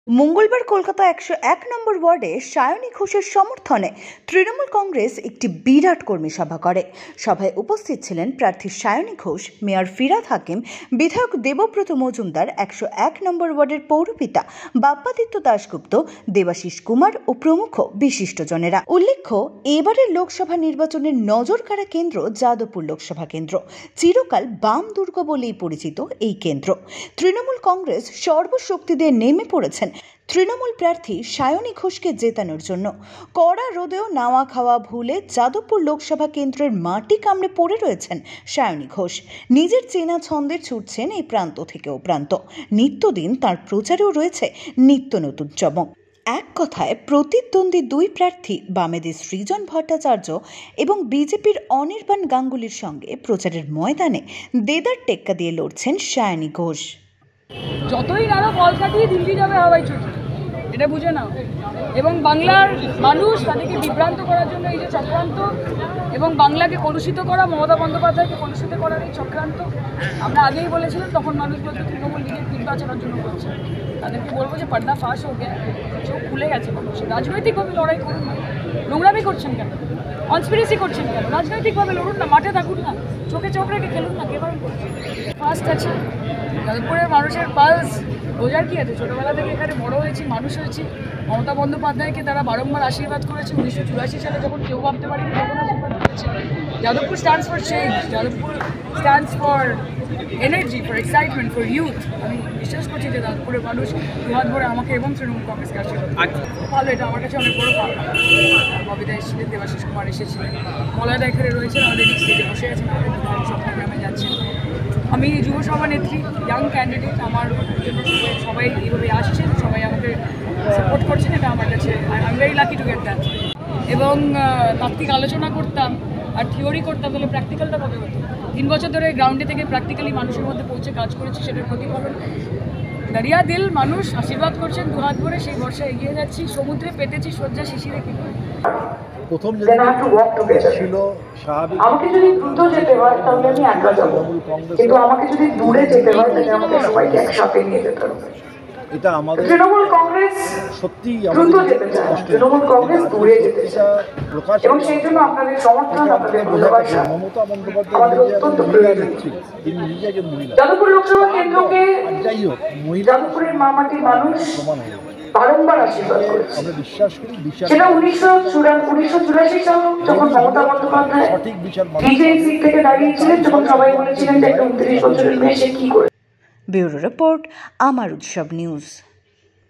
মঙ্গলবার কলকাতা ১০১ নম্বর ওয়ার্ডে সায়নী ঘোষের সমর্থনে তৃণমূল কংগ্রেস একটি বিরাট কর্মী সভা করে। সভায় উপস্থিত ছিলেন প্রার্থী সায়নী ঘোষ, মেয়র ফিরহাদ হাকিম, বিধায়ক দেবব্রত মজুমদার, ১০১ নম্বর ওয়ার্ডের পৌরপিতা বাপ্পাদিত্য দাশগুপ্ত, দেবাশিস কুমার ও প্রমুখ বিশিষ্টজনেরা। উল্লেখ্য, এবারের লোকসভা নির্বাচনের নজরকাড়া কেন্দ্র যাদবপুর লোকসভা কেন্দ্র। চিরকাল বাম দুর্গ বলেই পরিচিত এই কেন্দ্র। তৃণমূল কংগ্রেস সর্বশক্তি দিয়ে নেমে পড়েছেন তৃণমূল প্রার্থী সায়নী ঘোষকে জেতানোর জন্য। কড়া রোদেও নাওয়া খাওয়া ভুলে যাদবপুর লোকসভা কেন্দ্রের মাটি কামড়ে পড়ে রয়েছেন সায়নী ঘোষ। নিজের চেনা ছন্দে ছুটছেন এই প্রান্ত থেকে ও প্রান্ত। নিত্যদিন তার প্রচারেও রয়েছে নিত্য নতুন চমক। এক কথায় প্রতিদ্বন্দ্বী দুই প্রার্থী বামেদের সৃজন ভট্টাচার্য এবং বিজেপির অনির্বাণ গাঙ্গুলির সঙ্গে প্রচারের ময়দানে দেদার টেক্কা দিয়ে লড়ছেন সায়নী ঘোষ। যতই নানা কল কাটিয়ে দিল্লি যাবে হাওয়াই ছুটি, এটা বুঝে নাও। এবং বাংলার মানুষ তাদেরকে বিভ্রান্ত করার জন্য এই যে চক্রান্ত, এবং বাংলাকে কলুষিত করা, মমতা বন্দ্যোপাধ্যায়কে কলুষিত করার এই চক্রান্ত আমরা আগেই বলেছিলাম। তখন মানুষ বলতো তৃণমূল নিজের দিন বাঁচানোর জন্য করছে। তাদেরকে বলবো যে পর্দা ফাঁস হয়ে গেছে, চোখ খুলে গেছে মানুষ। রাজনৈতিকভাবে লড়াই করুন না, নোংরামি করছেন কেন, কনস্পিরেসি করছেন কেন? রাজনৈতিকভাবে লড়ুন না, মাঠে থাকুন না, চোখে চোখ রেখে খেলুন না। কে বারণ করছে? ফার্স্ট আছে যাদবপুরের মানুষের পালস বোঝার কি আছে? ছোটোবেলা থেকে এখানে বড় হয়েছি, মানুষ হয়েছি। মমতা বন্দ্যোপাধ্যায়কে তারা বারংবার আশীর্বাদ করেছে। 1984 সালে যখন কেউ ভাবতে পারেনি তখন আশীর্বাদ করেছে। Jadavpur stands for change, Jadavpur stands for energy, for excitement, for youth. আমি বিশ্বাস করছি যে যাদবপুরের মানুষ দুহাত ভরে আমাকে এবং তৃণমূল কংগ্রেসকে আশীর্বাদ। ভালো, এটা আমার কাছে অনেক বড় পাওনা। ববিতা এসেছিলেন, দেবাশিস কুমার এসেছিলেন, মলয়দা এখানে রয়েছেন, অলরেডি স্টেজে বসে আছেন, আমাদের বিধায়ক চট্টগ্রামে যাচ্ছেন। আমি যুব সভানেত্রী, ইয়াং ক্যান্ডিডেট। আমার জন্য সবাই এইভাবে আসছেন, সবাই আমাকে সাপোর্ট করছেন। এটা আমার কাছে I am very lucky to get that. এবং তাত্ত্বিক আলোচনা করতাম আর থিওরি করতাম, তাহলে প্র্যাকটিক্যালটা কবে হতো? 3 বছর ধরে গ্রাউন্ডে থেকে প্র্যাকটিক্যালি মানুষের মধ্যে পৌঁছে কাজ করেছি, সেটার প্রতিফলন। দাঁড়িয়া দিল মানুষ আশীর্বাদ করছেন দুহাত ভরে, সেই বর্ষা এগিয়ে যাচ্ছি। সমুদ্রে পেতেছি শয্যা শিশিরে কি প্রথম যেদিন ছিল স্বাভাবিক, আমাকে যদি দ্রুত যেতে হয় তাহলে আমি একা যাব, কিন্তু আমাকে যদি দূরে যেতে হয় তাহলে আমাকে সবাইকে একসাথে নিয়ে যেতে হবে। এটা আমাদের তৃণমূল কংগ্রেস সত্যি দ্রুত যেতে চায়, তৃণমূল কংগ্রেস দূরে যেতে চায়, প্রকাশ এবং সেই জন্য আপনাদের সমর্থন, আপনাদের ভালোবাসা মমতা বন্দ্যোপাধ্যায় আমাদের অত্যন্ত প্রয়োজন। তিনি নিজে একজন মহিলা। যাদবপুর লোকসভা কেন্দ্রকে যাই হোক, মহিলা যাদবপুরের মামাটির মানুষ সমান হয়ে যাবে, বারংবার আশীর্বাদ করেছে। আমরা বিশ্বাস করি। বিশ্বাস সেটা 1984 সাল যখন মমতা বন্দ্যোপাধ্যায় সঠিক বিচার নিজে সিট থেকে দাঁড়িয়েছিলেন, যখন সবাই বলেছিলেন যে 29 বছরের মেয়ে সে কি করে। ব্যুরো রিপোর্ট, আমার উৎসব নিউজ।